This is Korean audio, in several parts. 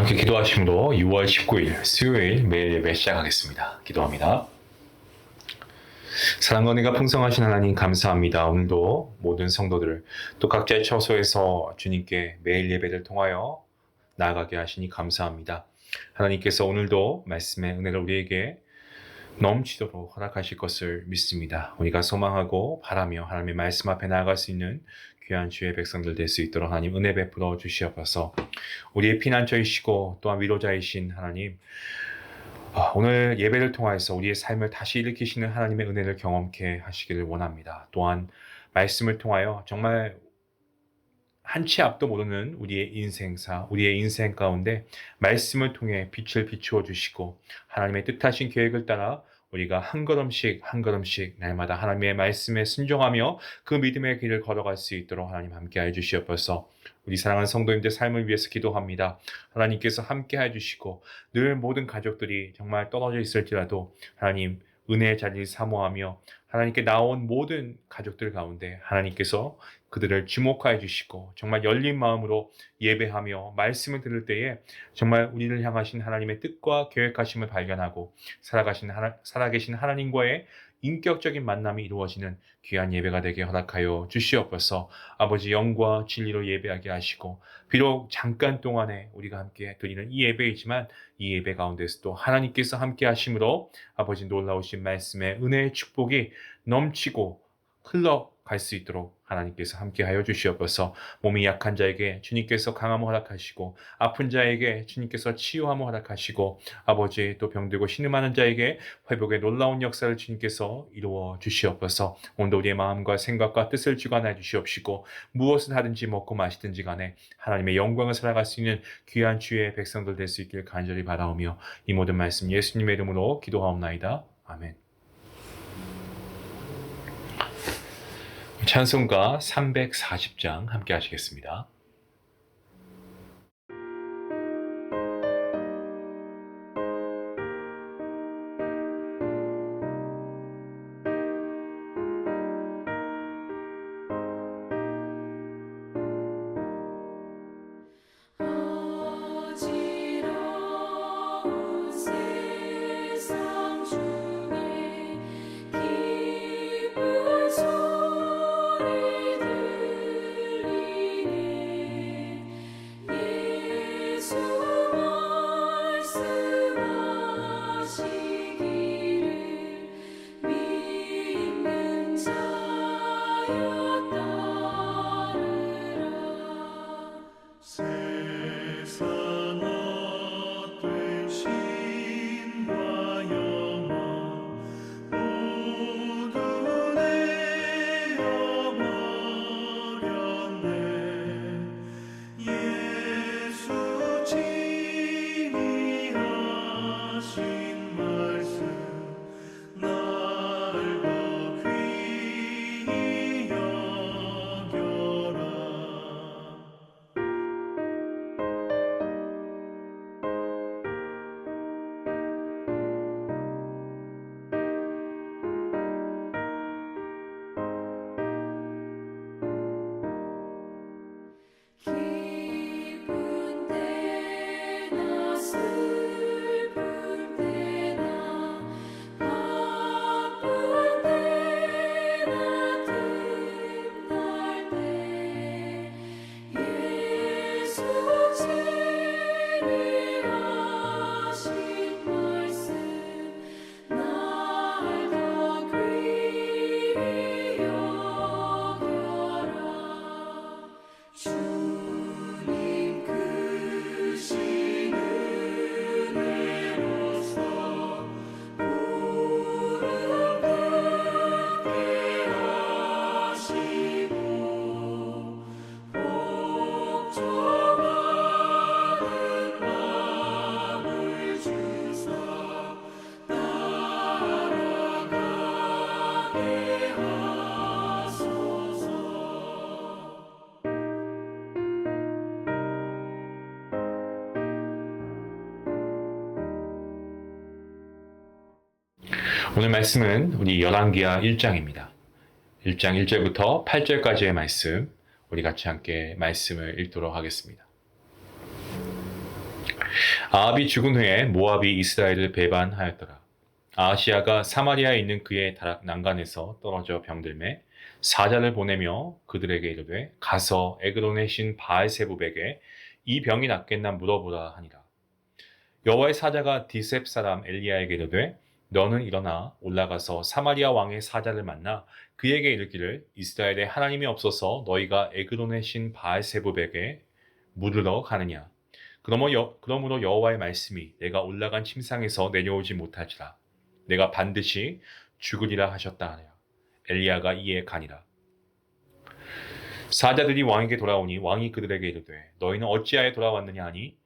함께 기도하심으로 6월 19일 수요일 매일 예배 시작하겠습니다. 기도합니다. 사랑과 은혜가 풍성하신 하나님 감사합니다. 오늘도 모든 성도들을 또 각자의 처소에서 주님께 매일 예배를 통하여 나아가게 하시니 감사합니다. 하나님께서 오늘도 말씀의 은혜를 우리에게 넘치도록 허락하실 것을 믿습니다. 우리가 소망하고 바라며 하나님의 말씀 앞에 나아갈 수 있는 귀한 주의 백성들 될 수 있도록 하나님 은혜 베풀어 주시옵소서. 우리의 피난처이시고 또한 위로자이신 하나님, 오늘 예배를 통하여서 우리의 삶을 다시 일으키시는 하나님의 은혜를 경험케 하시기를 원합니다. 또한 말씀을 통하여 정말 한치 앞도 모르는 우리의 인생사, 우리의 인생 가운데 말씀을 통해 빛을 비추어 주시고 하나님의 뜻하신 계획을 따라 우리가 한 걸음씩 한 걸음씩 날마다 하나님의 말씀에 순종하며 그 믿음의 길을 걸어갈 수 있도록 하나님 함께해 주시옵소서. 우리 사랑하는 성도님들 삶을 위해서 기도합니다. 하나님께서 함께해 주시고 늘 모든 가족들이 정말 떨어져 있을지라도 하나님 은혜의 자리를 사모하며 하나님께 나온 모든 가족들 가운데 하나님께서 그들을 주목하여 주시고 정말 열린 마음으로 예배하며 말씀을 들을 때에 정말 우리를 향하신 하나님의 뜻과 계획하심을 발견하고 살아계신 하나님과의 인격적인 만남이 이루어지는 귀한 예배가 되게 허락하여 주시옵소서. 아버지 영과 진리로 예배하게 하시고 비록 잠깐 동안에 우리가 함께 드리는 이 예배이지만 이 예배 가운데서도 하나님께서 함께 하심으로 아버지 놀라우신 말씀의 은혜의 축복이 넘치고 흘러갈 수 있도록 하나님께서 함께하여 주시옵소서. 몸이 약한 자에게 주님께서 강함을 허락하시고 아픈 자에게 주님께서 치유함을 허락하시고 아버지 또 병들고 신음하는 자에게 회복의 놀라운 역사를 주님께서 이루어 주시옵소서. 오늘도 우리의 마음과 생각과 뜻을 주관하여 주시옵시고 무엇을 하든지 먹고 마시든지 간에 하나님의 영광을 살아갈 수 있는 귀한 주의 백성들 될 수 있길 간절히 바라오며 이 모든 말씀 예수님의 이름으로 기도하옵나이다. 아멘. 찬송가 340장 함께 하시겠습니다. 오늘 말씀은 우리 열왕기하 1장입니다. 1장 1절부터 8절까지의 말씀, 우리 같이 함께 말씀을 읽도록 하겠습니다. 아합이 죽은 후에 모압이 이스라엘을 배반하였더라. 아하시아가 사마리아에 있는 그의 다락 난간에서 떨어져 병들매 사자를 보내며 그들에게 이르되 가서 에그론의 신 바알세부백에 이 병이 낫겠나 물어보라 하니라. 여호와의 사자가 디셉 사람 엘리야에게 이르되 너는 일어나 올라가서 사마리아 왕의 사자를 만나 그에게 이르기를 이스라엘에 하나님이 없어서 너희가 에그론의 신 바알세부백에 물으러 가느냐. 그러므로 여호와의 말씀이 내가 올라간 침상에서 내려오지 못하지라. 내가 반드시 죽으리라 하셨다 하랴. 엘리야가 이에 가니라. 사자들이 왕에게 돌아오니 왕이 그들에게 이르되 너희는 어찌하여 돌아왔느냐 하니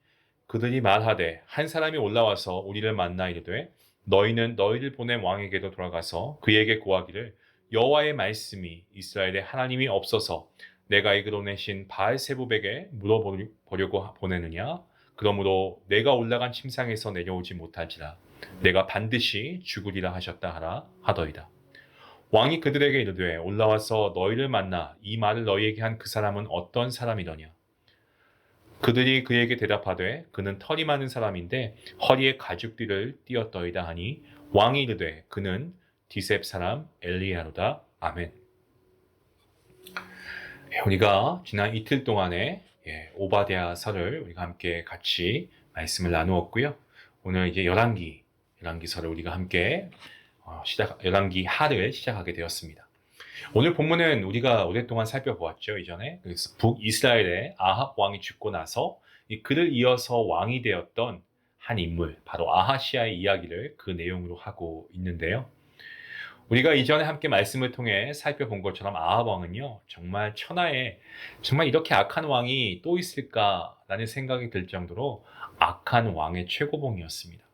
그들이 말하되 한 사람이 올라와서 우리를 만나 이르되 너희는 너희를 보낸 왕에게도 돌아가서 그에게 고하기를 여호와의 말씀이 이스라엘에 하나님이 없어서 내가 에그론의 신 바알세부백에 물어보려고 보내느냐. 그러므로 내가 올라간 침상에서 내려오지 못할지라. 내가 반드시 죽으리라 하셨다 하라 하더이다. 왕이 그들에게 이르되 올라와서 너희를 만나 이 말을 너희에게 한 그 사람은 어떤 사람이더냐. 그들이 그에게 대답하되 그는 털이 많은 사람인데 허리에 가죽띠를 띠었더이다 하니 왕이 이르되 그는 디셉 사람 엘리야로다. 아멘. 우리가 지난 이틀 동안에 오바댜서를 우리가 함께 같이 말씀을 나누었고요. 오늘 이제 열왕기서를 우리가 함께 열왕기 하를 시작하게 되었습니다. 오늘 본문은 우리가 오랫동안 살펴보았죠. 이전에 그래서 북이스라엘의 아합 왕이 죽고 나서 그를 이어서 왕이 되었던 한 인물, 바로 아하시아의 이야기를 그 내용으로 하고 있는데요. 우리가 이전에 함께 말씀을 통해 살펴본 것처럼 아합 왕은요, 정말 천하에 정말 이렇게 악한 왕이 또 있을까라는 생각이 들 정도로 악한 왕의 최고봉이었습니다.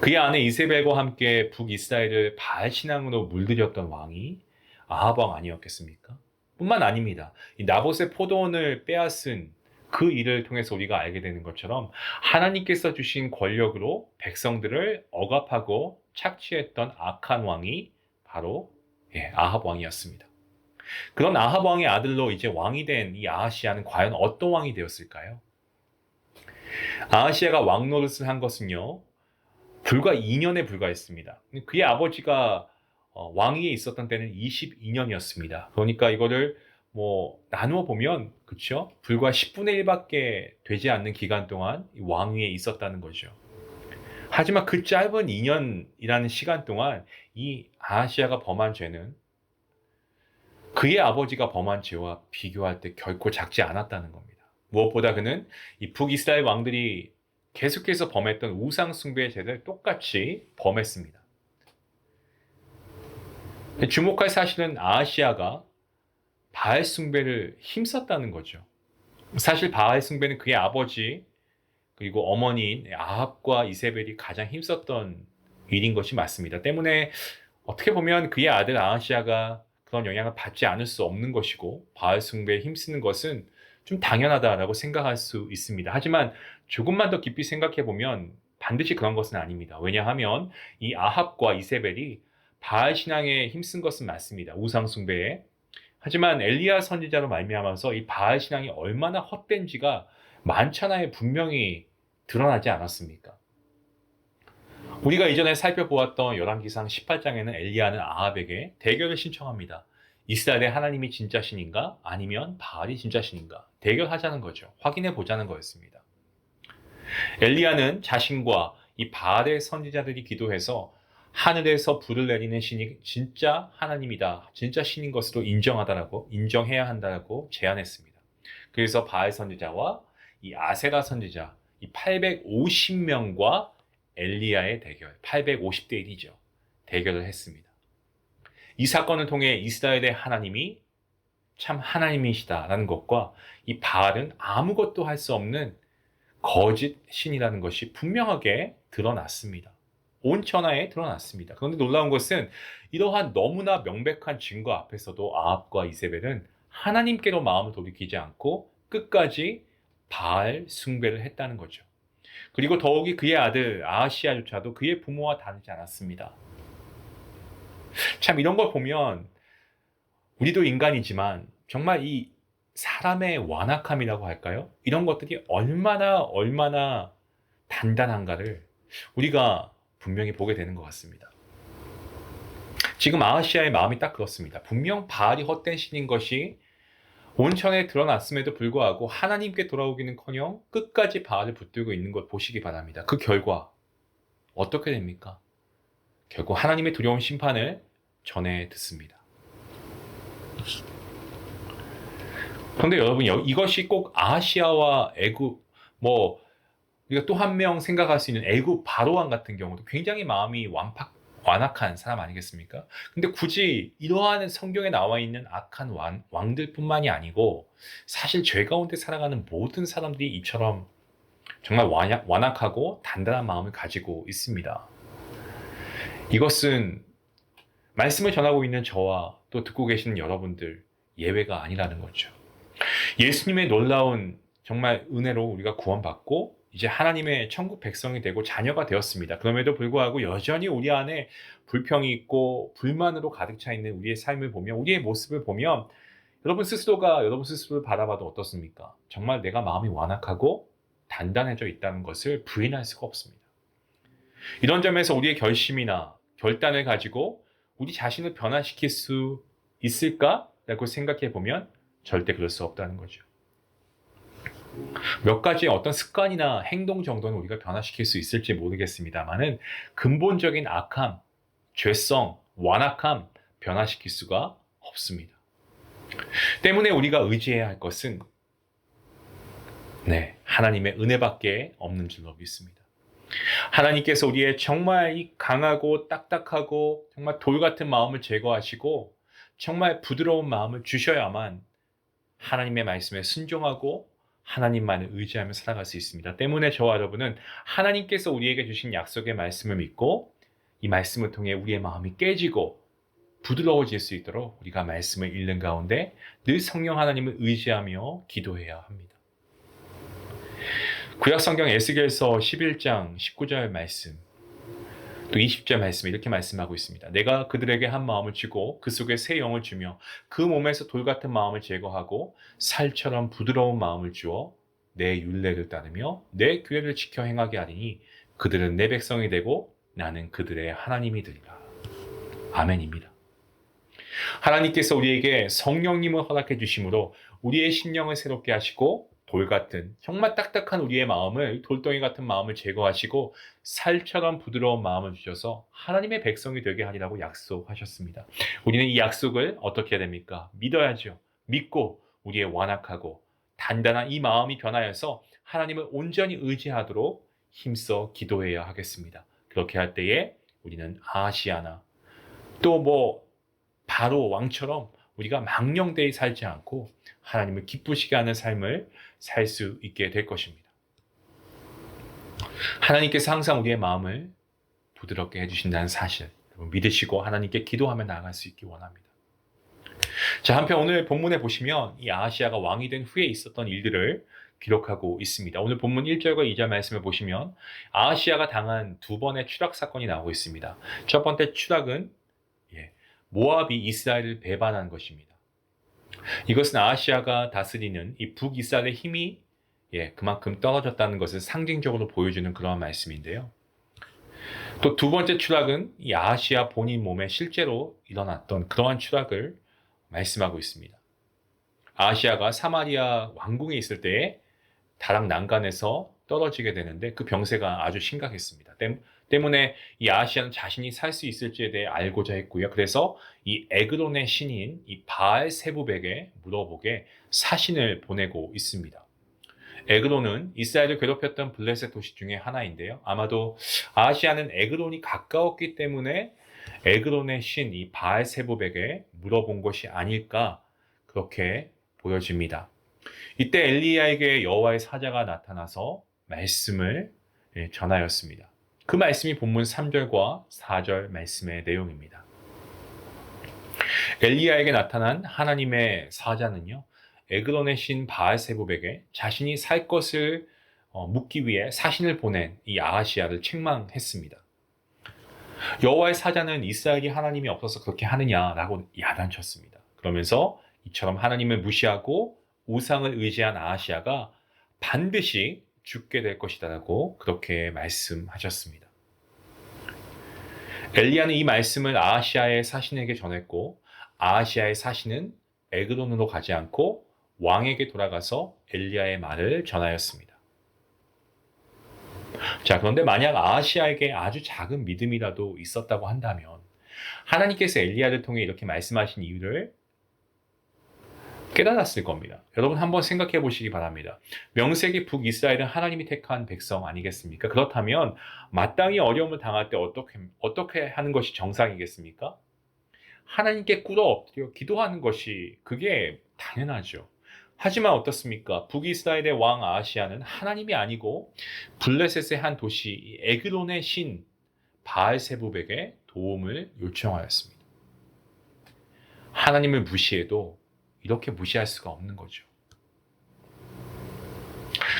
그의 아내 이세벨과 함께 북이스라엘을 바알 신앙으로 물들였던 왕이 아합 왕 아니었겠습니까? 뿐만 아닙니다. 이 나봇의 포도원을 빼앗은 그 일을 통해서 우리가 알게 되는 것처럼 하나님께서 주신 권력으로 백성들을 억압하고 착취했던 악한 왕이 바로 아합 왕이었습니다. 그런 아합 왕의 아들로 이제 왕이 된 이 아하시아는 과연 어떤 왕이 되었을까요? 아하시아가 왕 노릇을 한 것은요, 불과 2년에 불과했습니다. 그의 아버지가 왕위에 있었던 때는 22년이었습니다. 그러니까 이거를 나누어 보면 그렇죠? 불과 10분의 1밖에 되지 않는 기간 동안 왕위에 있었다는 거죠. 하지만 그 짧은 2년이라는 시간 동안 이 아하시아가 범한 죄는 그의 아버지가 범한 죄와 비교할 때 결코 작지 않았다는 겁니다. 무엇보다 그는 이 북이스라엘 왕들이 계속해서 범했던 우상 숭배의 죄를 똑같이 범했습니다. 주목할 사실은 아하시아가 바알 숭배를 힘썼다는 거죠. 사실 바알 숭배는 그의 아버지 그리고 어머니인 아합과 이세벨이 가장 힘썼던 일인 것이 맞습니다. 때문에 어떻게 보면 그의 아들 아하시아가 그런 영향을 받지 않을 수 없는 것이고 바알 숭배에 힘쓰는 것은 좀 당연하다라고 생각할 수 있습니다. 하지만 조금만 더 깊이 생각해 보면 반드시 그런 것은 아닙니다. 왜냐하면 이 아합과 이세벨이 바알 신앙에 힘쓴 것은 맞습니다. 우상 숭배에. 하지만 엘리야 선지자로 말미암아서 이 바알 신앙이 얼마나 헛된지가 만천하에 분명히 드러나지 않았습니까? 우리가 이전에 살펴보았던 열왕기상 18장에는 엘리야는 아합에게 대결을 신청합니다. 이스라엘의 하나님이 진짜 신인가? 아니면 바알이 진짜 신인가? 대결하자는 거죠. 확인해 보자는 거였습니다. 엘리야는 자신과 이 바알의 선지자들이 기도해서 하늘에서 불을 내리는 신이 진짜 하나님이다, 진짜 신인 것으로 인정해야 한다고 제안했습니다. 그래서 바알 선지자와 이 아세라 선지자, 이 850명과 엘리야의 대결, 850대 1이죠. 대결을 했습니다. 이 사건을 통해 이스라엘의 하나님이 참 하나님이시다라는 것과 이 바알은 아무것도 할 수 없는 거짓 신이라는 것이 분명하게 드러났습니다. 온 천하에 드러났습니다. 그런데 놀라운 것은 이러한 너무나 명백한 증거 앞에서도 아합과 이세벨은 하나님께로 마음을 돌이키지 않고 끝까지 바알 숭배를 했다는 거죠. 그리고 더욱이 그의 아들 아하시아조차도 그의 부모와 다르지 않았습니다. 참 이런 걸 보면 우리도 인간이지만 정말 이 사람의 완악함이라고 할까요? 이런 것들이 얼마나 단단한가를 우리가 분명히 보게 되는 것 같습니다. 지금 아하시아의 마음이 딱 그렇습니다. 분명 바알이 헛된 신인 것이 온천에 드러났음에도 불구하고 하나님께 돌아오기는커녕 끝까지 바알을 붙들고 있는 걸 보시기 바랍니다. 그 결과 어떻게 됩니까? 결국 하나님의 두려운 심판을 전해 듣습니다. 그런데 여러분, 이것이 꼭 아하시아와 애굽, 우리가 또 한 명 생각할 수 있는 애굽 바로왕 같은 경우도 굉장히 마음이 완악한 사람 아니겠습니까? 근데 굳이 이러한 성경에 나와 있는 악한 왕들뿐만이 아니고 사실 죄 가운데 살아가는 모든 사람들이 이처럼 정말 완악하고 단단한 마음을 가지고 있습니다. 이것은 말씀을 전하고 있는 저와 또 듣고 계시는 여러분들 예외가 아니라는 거죠. 예수님의 놀라운 정말 은혜로 우리가 구원받고 이제 하나님의 천국 백성이 되고 자녀가 되었습니다. 그럼에도 불구하고 여전히 우리 안에 불평이 있고 불만으로 가득 차 있는 우리의 삶을 보면, 우리의 모습을 보면 여러분 스스로를 바라봐도 어떻습니까? 정말 내가 마음이 완악하고 단단해져 있다는 것을 부인할 수가 없습니다. 이런 점에서 우리의 결심이나 결단을 가지고 우리 자신을 변화시킬 수 있을까라고 생각해 보면 절대 그럴 수 없다는 거죠. 몇 가지 어떤 습관이나 행동 정도는 우리가 변화시킬 수 있을지 모르겠습니다만은 근본적인 악함, 죄성, 완악함 변화시킬 수가 없습니다. 때문에 우리가 의지해야 할 것은 하나님의 은혜밖에 없는 줄로 믿습니다. 하나님께서 우리의 정말 이 강하고 딱딱하고 정말 돌 같은 마음을 제거하시고 정말 부드러운 마음을 주셔야만 하나님의 말씀에 순종하고 하나님만을 의지하며 살아갈 수 있습니다. 때문에 저와 여러분은 하나님께서 우리에게 주신 약속의 말씀을 믿고 이 말씀을 통해 우리의 마음이 깨지고 부드러워질 수 있도록 우리가 말씀을 읽는 가운데 늘 성령 하나님을 의지하며 기도해야 합니다. 구약성경 에스겔서 11장 19절 말씀 또 20절 말씀에 이렇게 말씀하고 있습니다. 내가 그들에게 한 마음을 주고 그 속에 새 영을 주며 그 몸에서 돌 같은 마음을 제거하고 살처럼 부드러운 마음을 주어 내 율례를 따르며 내 규례를 지켜 행하게 하리니 그들은 내 백성이 되고 나는 그들의 하나님이 되리라. 아멘입니다. 하나님께서 우리에게 성령님을 허락해 주심으로 우리의 심령을 새롭게 하시고 돌 같은 정말 딱딱한 우리의 마음을, 돌덩이 같은 마음을 제거하시고 살처럼 부드러운 마음을 주셔서 하나님의 백성이 되게 하리라고 약속하셨습니다. 우리는 이 약속을 어떻게 해야 됩니까? 믿어야죠. 믿고 우리의 완악하고 단단한 이 마음이 변하여서 하나님을 온전히 의지하도록 힘써 기도해야 하겠습니다. 그렇게 할 때에 우리는 아하시아나 또 바로 왕처럼 우리가 망령되이 살지 않고 하나님을 기쁘시게 하는 삶을 살 수 있게 될 것입니다. 하나님께서 항상 우리의 마음을 부드럽게 해주신다는 사실 믿으시고 하나님께 기도하며 나아갈 수 있기 원합니다. 자, 한편 오늘 본문에 보시면 이 아하시아가 왕이 된 후에 있었던 일들을 기록하고 있습니다. 오늘 본문 1절과 2절 말씀을 보시면 아하시아가 당한 두 번의 추락 사건이 나오고 있습니다. 첫 번째 추락은 모압이 이스라엘을 배반한 것입니다. 이것은 아하시아가 다스리는 이 북이스라엘의 힘이 그만큼 떨어졌다는 것을 상징적으로 보여주는 그런 말씀인데요. 또 두 번째 추락은 이 아하시아 본인 몸에 실제로 일어났던 그러한 추락을 말씀하고 있습니다. 아하시아가 사마리아 왕궁에 있을 때에 다락 난간에서 떨어지게 되는데 그 병세가 아주 심각했습니다. 때문에 이 아하시아는 자신이 살 수 있을지에 대해 알고자 했고요. 그래서 이 에그론의 신인 이 바알 세부백에 물어보게 사신을 보내고 있습니다. 에그론은 이스라엘을 괴롭혔던 블레셋 도시 중에 하나인데요. 아마도 아하시아는 에그론이 가까웠기 때문에 에그론의 신 이 바알 세부백에 물어본 것이 아닐까 그렇게 보여집니다. 이때 엘리야에게 여호와의 사자가 나타나서 말씀을 전하였습니다. 그 말씀이 본문 3절과 4절 말씀의 내용입니다. 엘리야에게 나타난 하나님의 사자는요, 에그론의 신 바알세부백에 자신이 살 것을 묻기 위해 사신을 보낸 이 아하시아를 책망했습니다. 여호와의 사자는 이스라엘이 하나님이 없어서 그렇게 하느냐라고 야단쳤습니다. 그러면서 이처럼 하나님을 무시하고 우상을 의지한 아하시아가 반드시 죽게 될 것이다라고 그렇게 말씀하셨습니다. 엘리야는 이 말씀을 아하시아의 사신에게 전했고 아하시아의 사신은 에그론으로 가지 않고 왕에게 돌아가서 엘리야의 말을 전하였습니다. 자, 그런데 만약 아하시아에게 아주 작은 믿음이라도 있었다고 한다면 하나님께서 엘리야를 통해 이렇게 말씀하신 이유를 깨달았을 겁니다. 여러분 한번 생각해 보시기 바랍니다. 명세기 북이스라엘은 하나님이 택한 백성 아니겠습니까? 그렇다면 마땅히 어려움을 당할 때 어떻게 하는 것이 정상이겠습니까? 하나님께 꿇어 엎드려 기도하는 것이 그게 당연하죠. 하지만 어떻습니까? 북이스라엘의 왕 아하시아는 하나님이 아니고 블레셋의 한 도시 에그론의 신 바알세불에게 도움을 요청하였습니다. 하나님을 무시해도 이렇게 무시할 수가 없는 거죠.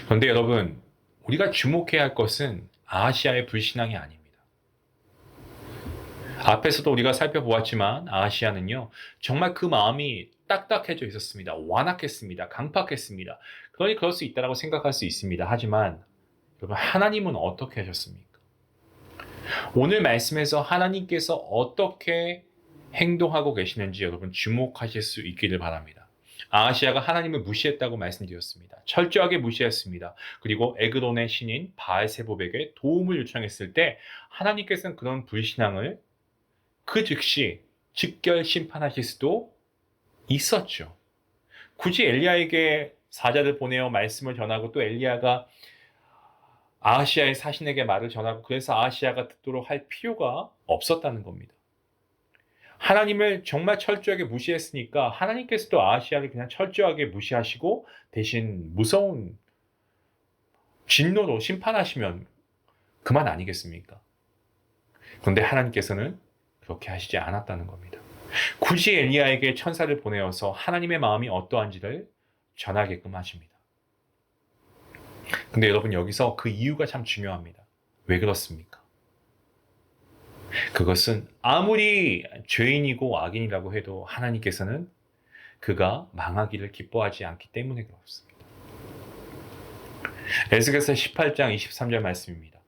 그런데 여러분, 우리가 주목해야 할 것은 아하시아의 불신앙이 아닙니다. 앞에서도 우리가 살펴보았지만 아하시아는요, 정말 그 마음이 딱딱해져 있었습니다. 완악했습니다. 강팍했습니다. 그러니 그럴 수 있다고 생각할 수 있습니다. 하지만 여러분, 하나님은 어떻게 하셨습니까? 오늘 말씀에서 하나님께서 어떻게 행동하고 계시는지 여러분 주목하실 수 있기를 바랍니다. 아하시아가 하나님을 무시했다고 말씀드렸습니다. 철저하게 무시했습니다. 그리고 에그론의 신인 바알세불에게 도움을 요청했을 때 하나님께서는 그런 불신앙을 그 즉시 즉결 심판하실 수도 있었죠. 굳이 엘리야에게 사자를 보내어 말씀을 전하고 또 엘리야가 아하시아의 사신에게 말을 전하고 그래서 아하시아가 듣도록 할 필요가 없었다는 겁니다. 하나님을 정말 철저하게 무시했으니까 하나님께서도 아하시아를 그냥 철저하게 무시하시고 대신 무서운 진노로 심판하시면 그만 아니겠습니까? 그런데 하나님께서는 그렇게 하시지 않았다는 겁니다. 굳이 엘리야에게 천사를 보내어서 하나님의 마음이 어떠한지를 전하게끔 하십니다. 근데 여러분 여기서 그 이유가 참 중요합니다. 왜 그렇습니까? 그것은 아무리 죄인이고 악인이라고 해도 하나님께서는 그가 망하기를 기뻐하지 않기 때문에 그렇습니다. 에스겔서 18장 23절 말씀입니다.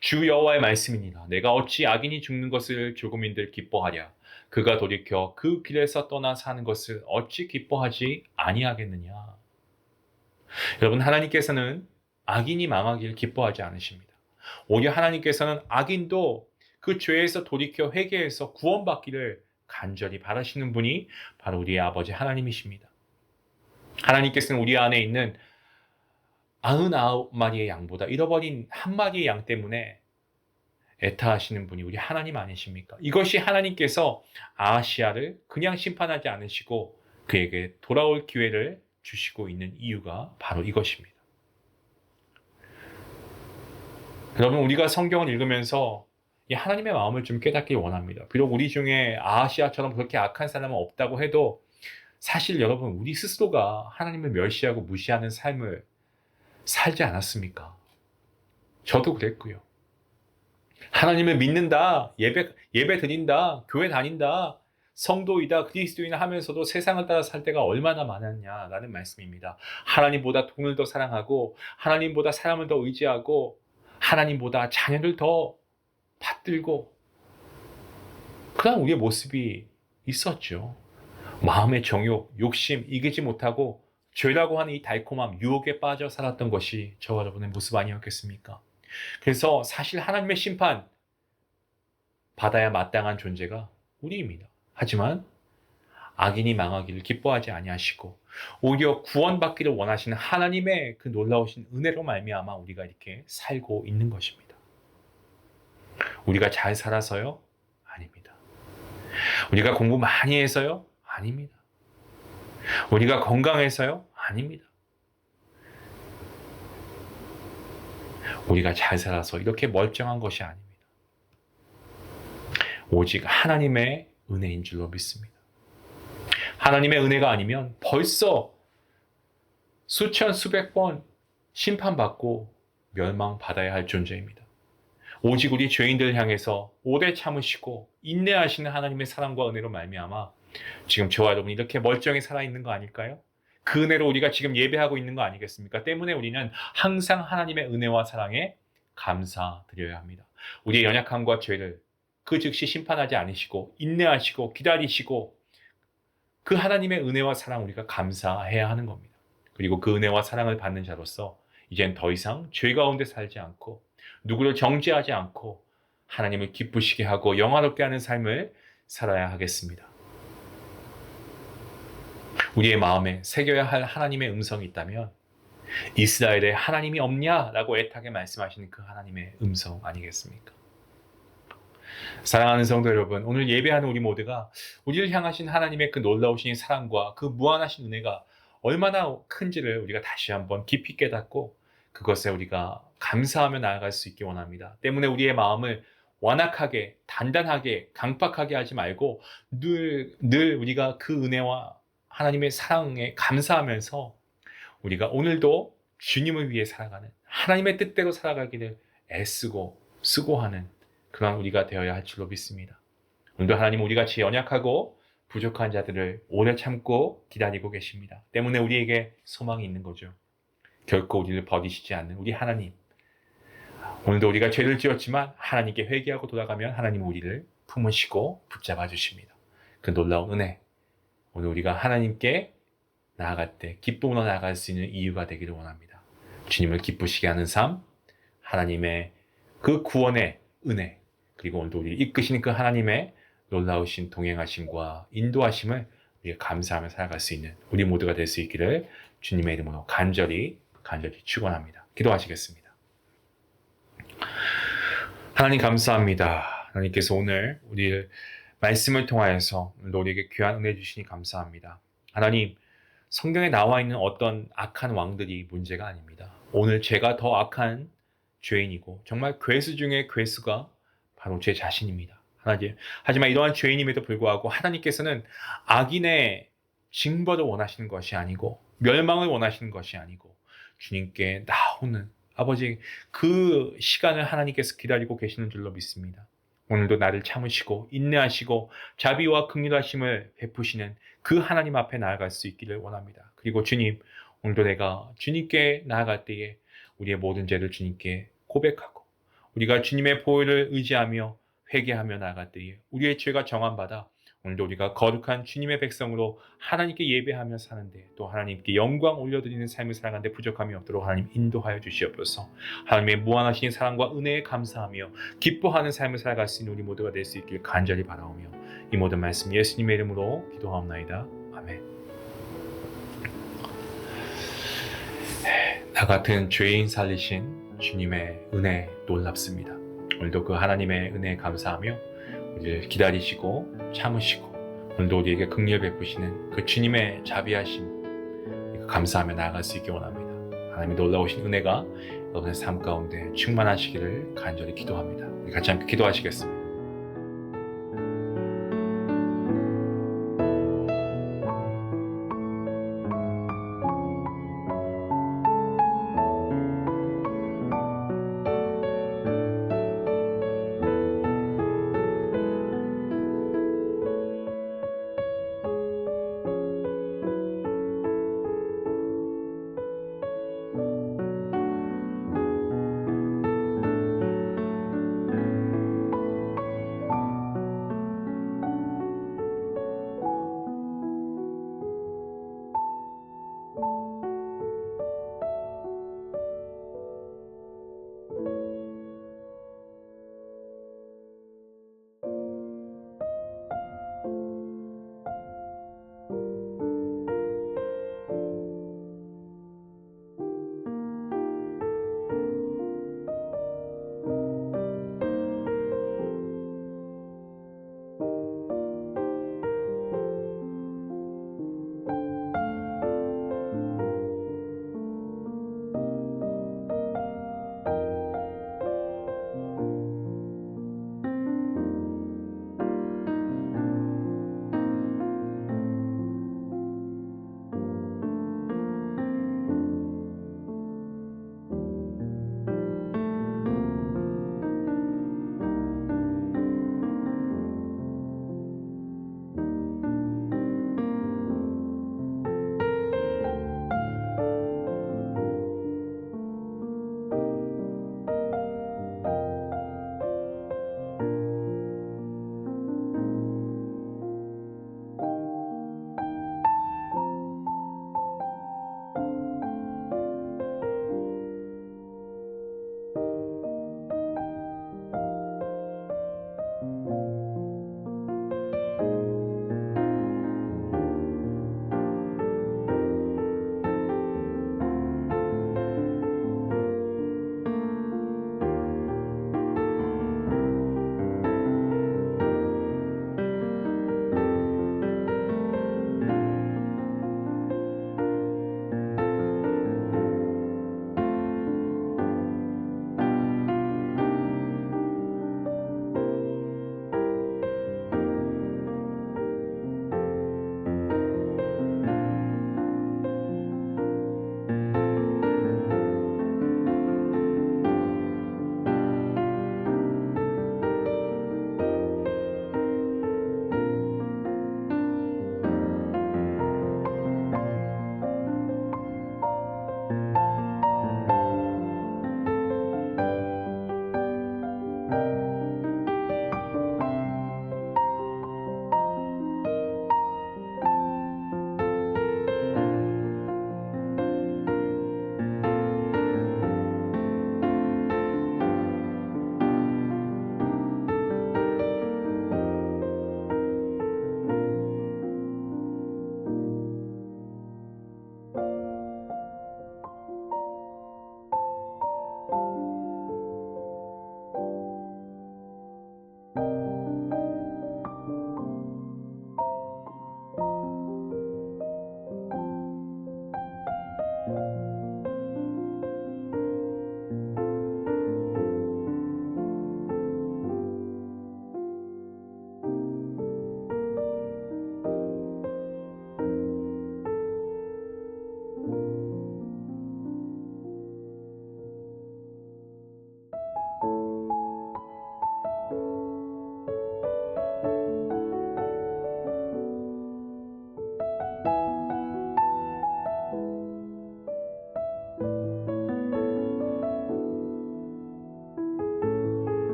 주 여호와의 말씀이니라. 내가 어찌 악인이 죽는 것을 조금인들 기뻐하랴. 그가 돌이켜 그 길에서 떠나 사는 것을 어찌 기뻐하지 아니하겠느냐. 여러분 하나님께서는 악인이 망하기를 기뻐하지 않으십니다. 오히려 하나님께서는 악인도 그 죄에서 돌이켜 회개해서 구원받기를 간절히 바라시는 분이 바로 우리의 아버지 하나님이십니다. 하나님께서는 우리 안에 있는 99마리의 양보다 잃어버린 한 마리의 양 때문에 애타하시는 분이 우리 하나님 아니십니까? 이것이 하나님께서 아하시아를 그냥 심판하지 않으시고 그에게 돌아올 기회를 주시고 있는 이유가 바로 이것입니다. 여러분 우리가 성경을 읽으면서 이 하나님의 마음을 좀 깨닫길 원합니다. 비록 우리 중에 아하시아처럼 그렇게 악한 사람은 없다고 해도 사실 여러분 우리 스스로가 하나님을 멸시하고 무시하는 삶을 살지 않았습니까? 저도 그랬고요. 하나님을 믿는다, 예배 드린다, 교회 다닌다, 성도이다, 그리스도인을 하면서도 세상을 따라 살 때가 얼마나 많았냐라는 말씀입니다. 하나님보다 돈을 더 사랑하고 하나님보다 사람을 더 의지하고 하나님보다 자녀를 더 받들고 그런 우리의 모습이 있었죠. 마음의 정욕, 욕심 이기지 못하고 죄라고 하는 이 달콤함, 유혹에 빠져 살았던 것이 저와 여러분의 모습 아니었겠습니까? 그래서 사실 하나님의 심판 받아야 마땅한 존재가 우리입니다. 하지만 악인이 망하기를 기뻐하지 아니하시고 오히려 구원받기를 원하시는 하나님의 그 놀라우신 은혜로 말미암아 우리가 이렇게 살고 있는 것입니다. 우리가 잘 살아서요? 아닙니다. 우리가 공부 많이 해서요? 아닙니다. 우리가 건강해서요? 아닙니다. 우리가 잘 살아서 이렇게 멀쩡한 것이 아닙니다. 오직 하나님의 은혜인 줄로 믿습니다. 하나님의 은혜가 아니면 벌써 수천 수백 번 심판받고 멸망받아야 할 존재입니다. 오직 우리 죄인들을 향해서 오래 참으시고 인내하시는 하나님의 사랑과 은혜로 말미암아 지금 저와 여러분이 이렇게 멀쩡히 살아있는 거 아닐까요? 그 은혜로 우리가 지금 예배하고 있는 거 아니겠습니까? 때문에 우리는 항상 하나님의 은혜와 사랑에 감사드려야 합니다. 우리의 연약함과 죄를 그 즉시 심판하지 않으시고 인내하시고 기다리시고 그 하나님의 은혜와 사랑 우리가 감사해야 하는 겁니다. 그리고 그 은혜와 사랑을 받는 자로서 이젠 더 이상 죄 가운데 살지 않고 누구를 정죄하지 않고 하나님을 기쁘시게 하고 영화롭게 하는 삶을 살아야 하겠습니다. 우리의 마음에 새겨야 할 하나님의 음성이 있다면 이스라엘에 하나님이 없냐라고 애타게 말씀하시는 그 하나님의 음성 아니겠습니까? 사랑하는 성도 여러분, 오늘 예배하는 우리 모두가 우리를 향하신 하나님의 그 놀라우신 사랑과 그 무한하신 은혜가 얼마나 큰지를 우리가 다시 한번 깊이 깨닫고 그것에 우리가 감사하며 나아갈 수 있기 원합니다. 때문에 우리의 마음을 완악하게, 단단하게, 강박하게 하지 말고 늘 우리가 그 은혜와 하나님의 사랑에 감사하면서 우리가 오늘도 주님을 위해 살아가는 하나님의 뜻대로 살아가기를 애쓰고 수고하는 그런 우리가 되어야 할 줄로 믿습니다. 오늘도 하나님 우리 같이 연약하고 부족한 자들을 오래 참고 기다리고 계십니다. 때문에 우리에게 소망이 있는 거죠. 결코 우리를 버리시지 않는 우리 하나님. 오늘도 우리가 죄를 지었지만 하나님께 회개하고 돌아가면 하나님 우리를 품으시고 붙잡아 주십니다. 그 놀라운 은혜. 오늘 우리가 하나님께 나아갈 때 기쁨으로 나아갈 수 있는 이유가 되기를 원합니다. 주님을 기쁘시게 하는 삶, 하나님의 그 구원의 은혜, 그리고 오늘도 우리를 이끄시는 그 하나님의 놀라우신 동행하심과 인도하심을 우리가 감사하며 살아갈 수 있는 우리 모두가 될 수 있기를 주님의 이름으로 간절히 축원합니다. 기도하시겠습니다. 하나님 감사합니다. 하나님께서 오늘 우리를 말씀을 통하여서 오늘도 우리에게 귀한 은혜 주시니 감사합니다. 하나님, 성경에 나와 있는 어떤 악한 왕들이 문제가 아닙니다. 오늘 제가 더 악한 죄인이고 정말 괴수 중에 괴수가 바로 제 자신입니다. 하지만 이러한 죄인임에도 불구하고 하나님께서는 악인의 징벌을 원하시는 것이 아니고 멸망을 원하시는 것이 아니고 주님께 나오는 아버지 그 시간을 하나님께서 기다리고 계시는 줄로 믿습니다. 오늘도 나를 참으시고 인내하시고 자비와 긍휼하심을 베푸시는 그 하나님 앞에 나아갈 수 있기를 원합니다. 그리고 주님, 오늘도 내가 주님께 나아갈 때에 우리의 모든 죄를 주님께 고백하고 우리가 주님의 보혈을 의지하며 회개하며 나아갈 때에 우리의 죄가 정함받아 오늘도 우리가 거룩한 주님의 백성으로 하나님께 예배하며 사는데 또 하나님께 영광 올려드리는 삶을 살아가는데 부족함이 없도록 하나님 인도하여 주시옵소서. 하나님의 무한하신 사랑과 은혜에 감사하며 기뻐하는 삶을 살아갈 수 있는 우리 모두가 될 수 있길 간절히 바라오며 이 모든 말씀 예수님의 이름으로 기도하옵나이다. 아멘. 나 같은 죄인 살리신 주님의 은혜 놀랍습니다. 오늘도 그 하나님의 은혜에 감사하며 우리를 기다리시고 참으시고 오늘도 우리에게 긍휼 베푸시는 그 주님의 자비하심 감사하며 나아갈 수 있기 원합니다. 하나님의 놀라우신 은혜가 여러분의 삶 가운데 충만하시기를 간절히 기도합니다. 우리 같이 함께 기도하시겠습니다.